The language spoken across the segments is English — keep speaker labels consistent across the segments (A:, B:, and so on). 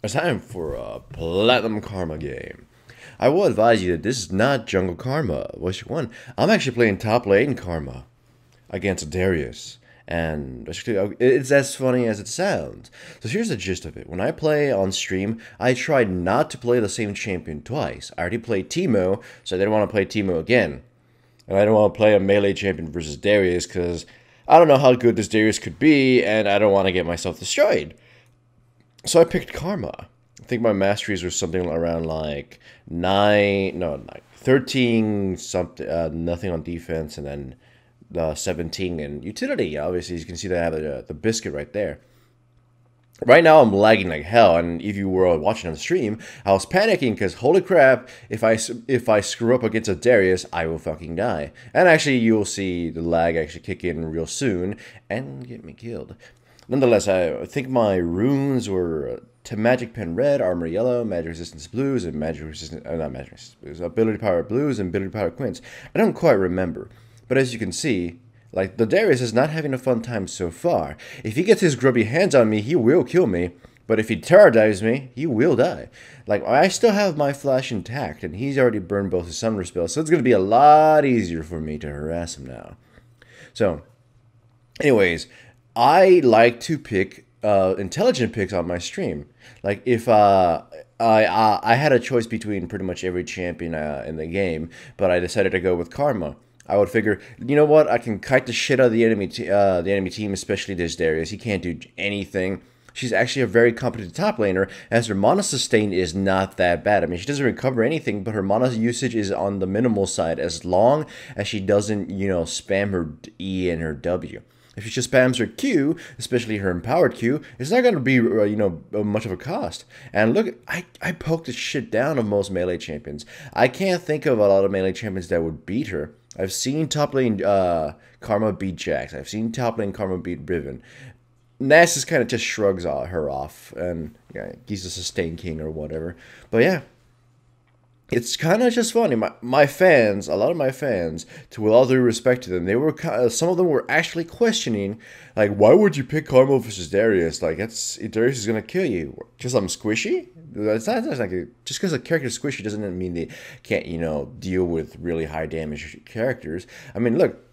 A: It's time for a Platinum Karma game. I will advise you that this is not Jungle Karma, which one? I'm actually playing top lane Karma against Darius. And it's as funny as it sounds. So here's the gist of it. When I play on stream, I try not to play the same champion twice. I already played Teemo, so I didn't want to play Teemo again. And I don't want to play a melee champion versus Darius because I don't know how good this Darius could be, and I don't want to get myself destroyed. So I picked Karma. I think my masteries were something around like 13 something, nothing on defense, and then 17 in utility. Obviously, you can see that I have the biscuit right there. Right now, I'm lagging like hell, and if you were watching on the stream, I was panicking because holy crap, if I screw up against a Darius, I will fucking die. And actually, you'll see the lag actually kick in real soon and get me killed. Nonetheless, I think my runes were to Magic Pen Red, Armor Yellow, Magic Resistance Blues, and Magic Resistance, not Magic Resistance Blues, Ability Power Blues, and Ability Power Quints. I don't quite remember, but as you can see, like, the Darius is not having a fun time so far. If he gets his grubby hands on me, he will kill me, but if he terror dives me, he will die. Like, I still have my flash intact, and he's already burned both his summoner spells, so it's going to be a lot easier for me to harass him now. So, anyways, I like to pick intelligent picks on my stream. Like if I had a choice between pretty much every champion in the game, but I decided to go with Karma. I would figure, you know what? I can kite the shit out of the enemy team, especially this Darius. He can't do anything. She's actually a very competent top laner, as her mana sustain is not that bad. I mean, she doesn't recover anything, but her mana usage is on the minimal side as long as she doesn't, spam her E and her W. If she just spams her Q, especially her empowered Q, it's not going to be, much of a cost. And look, I poked the shit down of most melee champions. I can't think of a lot of melee champions that would beat her. I've seen top lane Karma beat Jax. I've seen top lane Karma beat Riven. Nasus kind of just shrugs her off, and yeah, he's a sustain king or whatever. But yeah. It's kind of just funny. My fans, a lot of my fans, with all due respect to them, they were some of them were actually questioning, like, why would you pick Karma versus Darius? Like, Darius is gonna kill you. Just I'm squishy. It's not like just because a character is squishy doesn't mean they can't deal with really high damage characters. I mean, look.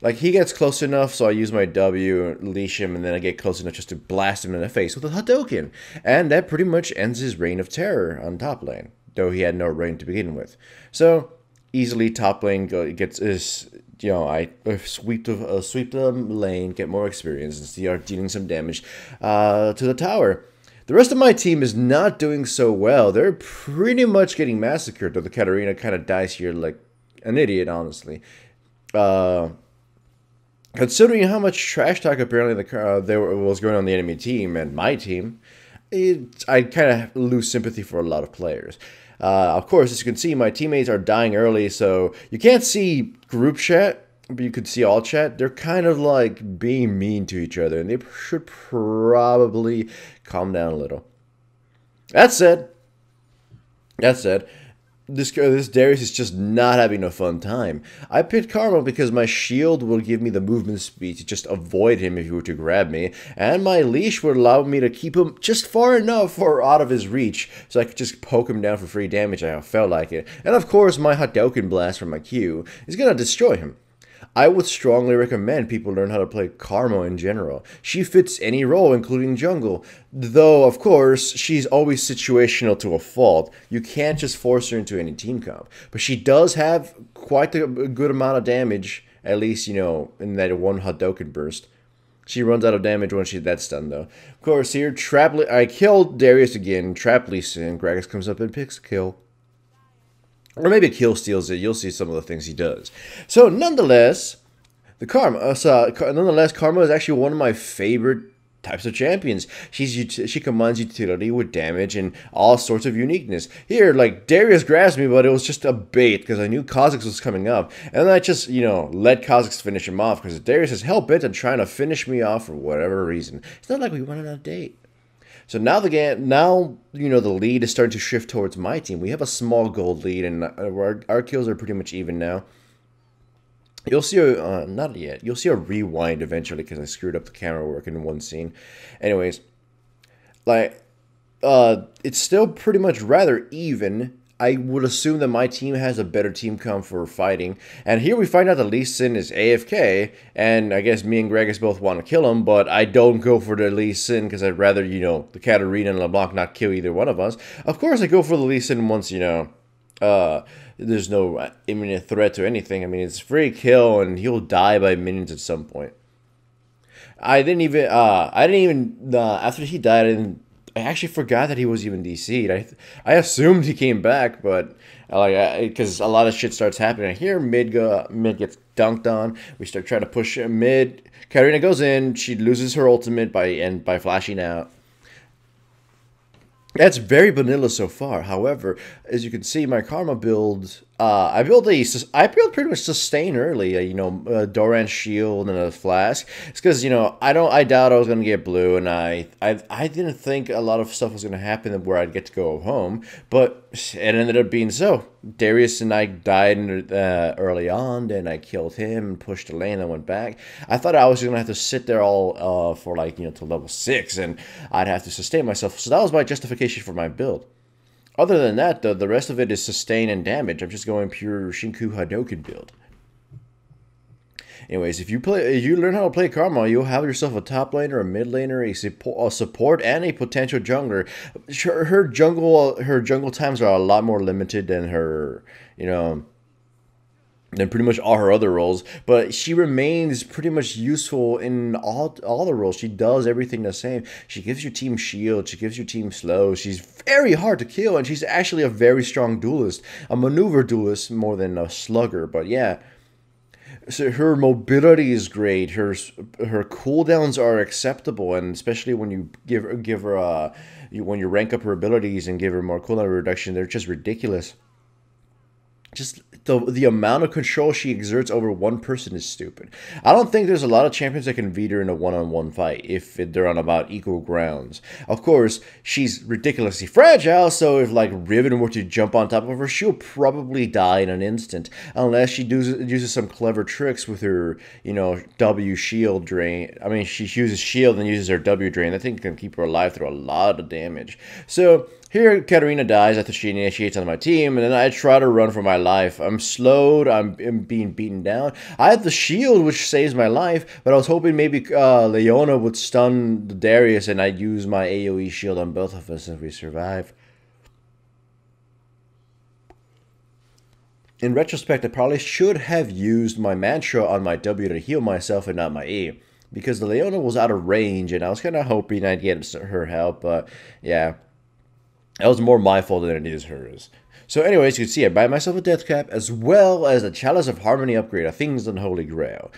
A: Like, he gets close enough, so I use my W, leash him, and then I get close enough just to blast him in the face with a Hadouken. And that pretty much ends his reign of terror on top lane, though he had no reign to begin with. So, easily top lane gets his, I sweep the lane, get more experience, and start dealing some damage to the tower. The rest of my team is not doing so well. They're pretty much getting massacred, though the Katarina kind of dies here like an idiot, honestly. Considering how much trash talk apparently there was going on the enemy team and my team, I kind of lose sympathy for a lot of players. Of course, as you can see, my teammates are dying early, so you can't see group chat, but you could see all chat. They're kind of like being mean to each other, and they should probably calm down a little. That said, this Darius is just not having a fun time. I picked Karma because my shield will give me the movement speed to just avoid him if he were to grab me, and my leash would allow me to keep him just far enough for out of his reach, so I could just poke him down for free damage if I felt like it. And of course, my Hadouken blast from my Q is gonna destroy him. I would strongly recommend people learn how to play Karma in general. She fits any role, including jungle. Though, of course, she's always situational to a fault. You can't just force her into any team comp. But she does have quite a good amount of damage, at least, in that one Hadouken burst. She runs out of damage when that's done, though. Of course, here, I killed Darius again, Trap Lee Sin. Gragas comes up and picks a kill. Or maybe Kill steals it. You'll see some of the things he does. So, nonetheless, Karma is actually one of my favorite types of champions. She combines utility with damage and all sorts of uniqueness. Here, like, Darius grabs me, but it was just a bait because I knew Kha'Zix was coming up. And then I just, let Kha'Zix finish him off because Darius is hell-bent on trying to finish me off for whatever reason. It's not like we went on a date. So now the lead is starting to shift towards my team. We have a small gold lead, and our kills are pretty much even now. You'll see not yet. You'll see a rewind eventually because I screwed up the camera work in one scene. Anyways, like it's still pretty much rather even. I would assume that my team has a better team comp for fighting. And here we find out that Lee Sin is AFK, and I guess me and Gregus both want to kill him, but I don't go for the Lee Sin because I'd rather, the Katarina and LeBlanc not kill either one of us. Of course, I go for the Lee Sin once, there's no imminent threat to anything. I mean, it's free kill, and he'll die by minions at some point. After he died, I actually forgot that he was even DC'd. I assumed he came back, but because a lot of shit starts happening here. Mid gets dunked on. We start trying to push mid. Katarina goes in. She loses her ultimate by flashing out. That's very vanilla so far. However, as you can see, my Karma build, I built pretty much sustain early. Doran's shield and a flask. It's because I doubt I was gonna get blue, and I didn't think a lot of stuff was gonna happen where I'd get to go home, but it ended up being so. Darius and I died early on, then I killed him and pushed the lane and went back. I thought I was gonna have to sit there all for till level 6, and I'd have to sustain myself. So that was my justification for my build. Other than that, though, the rest of it is sustain and damage. I'm just going pure Shinku Hadoken build. Anyways, if you learn how to play Karma, you'll have yourself a top laner, a mid laner, a support, and a potential jungler. Her jungle times are a lot more limited than her, than pretty much all her other roles, but she remains pretty much useful in all the roles. She does everything the same. She gives your team shield, she gives your team slow, she's very hard to kill, and she's actually a very strong duelist. A maneuver duelist more than a slugger, but yeah. So her mobility is great, her cooldowns are acceptable, and especially when you give her when you rank up her abilities and give her more cooldown reduction, they're just ridiculous. Just the amount of control she exerts over one person is stupid. I don't think there's a lot of champions that can beat her in a one-on-one fight if they're on about equal grounds. Of course, she's ridiculously fragile, so if Riven were to jump on top of her, she'll probably die in an instant, unless she uses some clever tricks with her, W shield drain. I mean, she uses shield and uses her W drain. That thing can keep her alive through a lot of damage. So here, Katarina dies after she initiates on my team, and then I try to run for my life. I'm slowed, I'm being beaten down. I have the shield, which saves my life, but I was hoping maybe Leona would stun the Darius, and I'd use my AoE shield on both of us if we survive. In retrospect, I probably should have used my mantra on my W to heal myself and not my E, because the Leona was out of range, and I was kind of hoping I'd get her help, but yeah. That was more my fault than it is hers. So anyways, you can see I buy myself a death cap as well as a Chalice of Harmony upgrade, a Things Unholy Grail.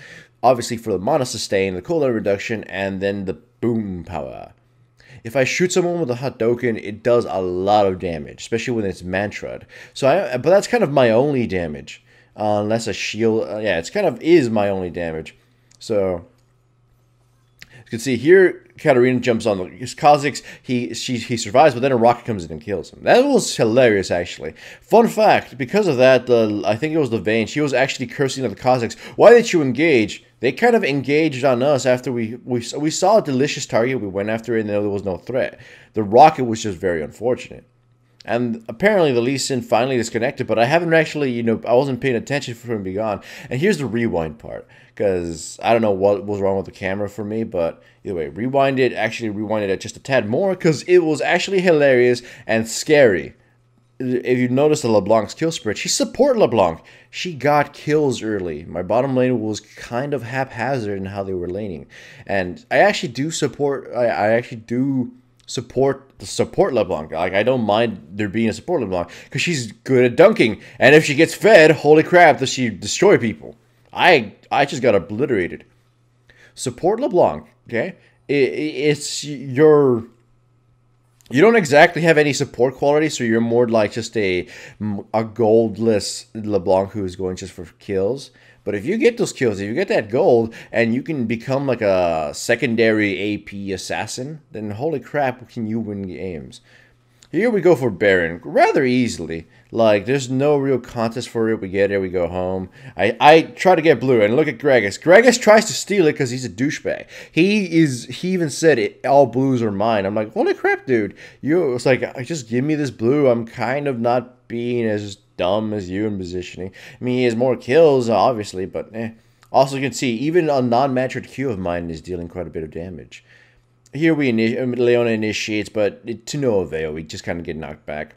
A: Obviously for the mana sustain, the cooldown reduction, and then the boom power. If I shoot someone with a Hadoken, it does a lot of damage, especially when it's mantra'd. But that's kind of my only damage. Unless a shield, yeah, it's kind of is my only damage. So you can see here, Katarina jumps on the Kha'Zix. He survives, but then a rocket comes in and kills him. That was hilarious, actually. Fun fact: because of that, I think it was the Vayne. She was actually cursing at the Kha'Zix. Why did you engage? They kind of engaged on us after we saw a delicious target. We went after it, and there was no threat. The rocket was just very unfortunate. And apparently the Lee Sin finally disconnected, but I haven't actually, I wasn't paying attention for him to be gone. And here's the rewind part, because I don't know what was wrong with the camera for me, but either way, actually rewinded it just a tad more, because it was actually hilarious and scary. If you notice the LeBlanc's kill spread, she support LeBlanc. She got kills early. My bottom lane was kind of haphazard in how they were laning. And I actually do support, support LeBlanc. I don't mind there being a support LeBlanc because she's good at dunking, and if she gets fed, holy crap, does she destroy people? I just got obliterated. Support LeBlanc, okay? You don't exactly have any support quality, so you're more like just a goldless LeBlanc who is going just for kills. But if you get those kills, if you get that gold, and you can become like a secondary AP assassin, then holy crap, can you win games. Here we go for Baron rather easily. Like, there's no real contest for it. We get it, we go home. I try to get blue, and look at Gregus. Gregus tries to steal it because he's a douchebag. He even said all blues are mine. I'm like, holy crap, dude. It's like, just give me this blue. I'm kind of not being as dumb as you in positioning. I mean, he has more kills, obviously, but eh. Also, you can see, even a non-matched Q of mine is dealing quite a bit of damage. Here Leona initiates, but to no avail. We just kind of get knocked back.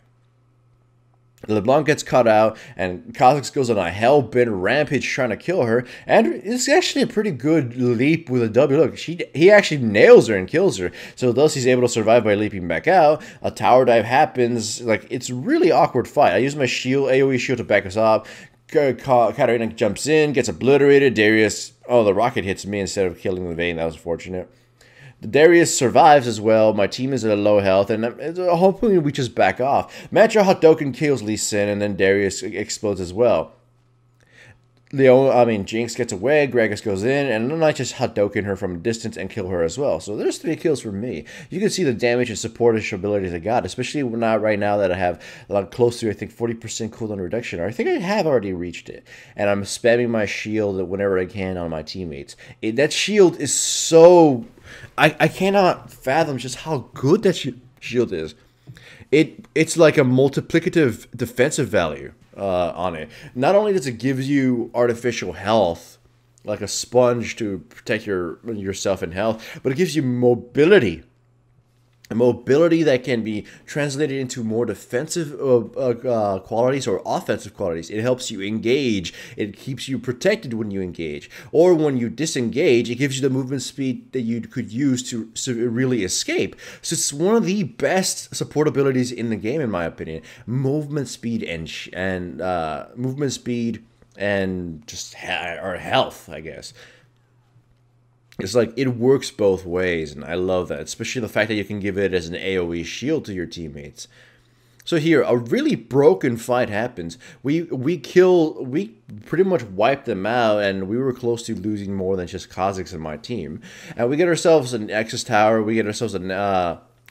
A: LeBlanc gets cut out, and Kha'Zix goes on a hell-bent rampage trying to kill her, and it's actually a pretty good leap with a W. Look, he actually nails her and kills her, so thus he's able to survive by leaping back out. A tower dive happens. Like, it's a really awkward fight. I use my shield, AoE shield, to back us up. Katarina jumps in, gets obliterated. Darius, oh, the rocket hits me instead of killing the Vayne. That was fortunate. Darius survives as well. My team is at a low health, and hopefully we just back off. Matra Hadouken kills Lee Sin, and then Darius explodes as well. Jinx gets away, Gragas goes in, and then I just Hadouken her from a distance and kill her as well. So there's 3 kills for me. You can see the damage and supportish abilities I got, especially not right now that I have close to, I think, 40% cooldown reduction. Or I think I have already reached it. And I'm spamming my shield whenever I can on my teammates. That shield is so... I cannot fathom just how good that shield is. It's like a multiplicative defensive value on it. Not only does it give you artificial health, like a sponge to protect yourself in health, but it gives you mobility. A mobility that can be translated into more defensive qualities or offensive qualities. It helps you engage. It keeps you protected when you engage. Or when you disengage, it gives you the movement speed that you could use to really escape. So it's one of the best support abilities in the game, in my opinion. Movement speed and just or health, I guess. It's like, it works both ways, and I love that. Especially the fact that you can give it as an AoE shield to your teammates. So here, a really broken fight happens. We pretty much wiped them out, and we were close to losing more than just Kha'Zix in my team. And we get ourselves an Nexus Tower, we get ourselves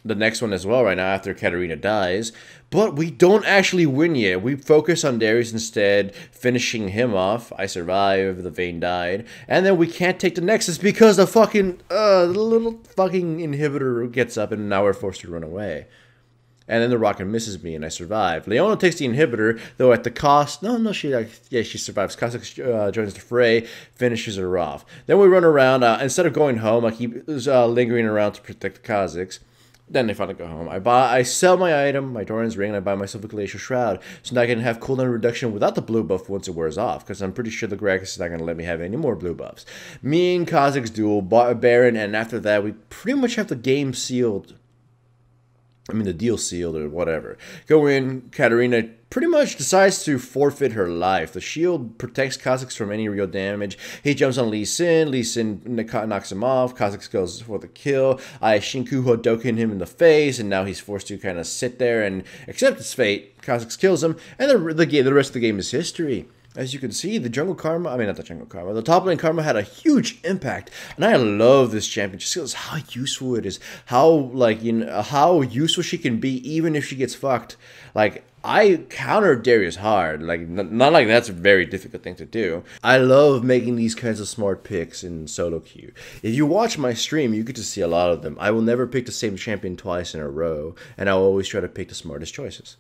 A: the next one as well right now after Katarina dies. But we don't actually win yet. We focus on Darius instead, finishing him off. I survived, the Vayne died. And then we can't take the Nexus because the fucking, little fucking inhibitor gets up and now we're forced to run away. And then the rocket misses me and I survive. Leona takes the inhibitor, though at the cost... she survives. Kha'Zix joins the fray, finishes her off. Then we run around. Instead of going home, I keep lingering around to protect the Kha'Zix. Then they finally go home. I sell my item, my Doran's ring, and I buy myself a Glacial Shroud. So now I can have cooldown reduction without the blue buff once it wears off. Because I'm pretty sure the Gragas is not going to let me have any more blue buffs. Me and Kha'Zix duel, Baron, and after that we pretty much have the game sealed. I mean, the deal sealed or whatever. Go in, Katarina pretty much decides to forfeit her life. The shield protects Kha'Zix from any real damage. He jumps on Lee Sin. Lee Sin knocks him off. Kha'Zix goes for the kill. I Shinku Hadouken him in the face, and now he's forced to kind of sit there and accept his fate. Kha'Zix kills him, and the rest of the game is history. As you can see, the top lane Karma had a huge impact, and I love this champion just because how useful it is, how how useful she can be even if she gets fucked. Like, I countered Darius hard, not like that's a very difficult thing to do. I love making these kinds of smart picks in solo queue. If you watch my stream, you get to see a lot of them. I will never pick the same champion twice in a row, and I'll always try to pick the smartest choices.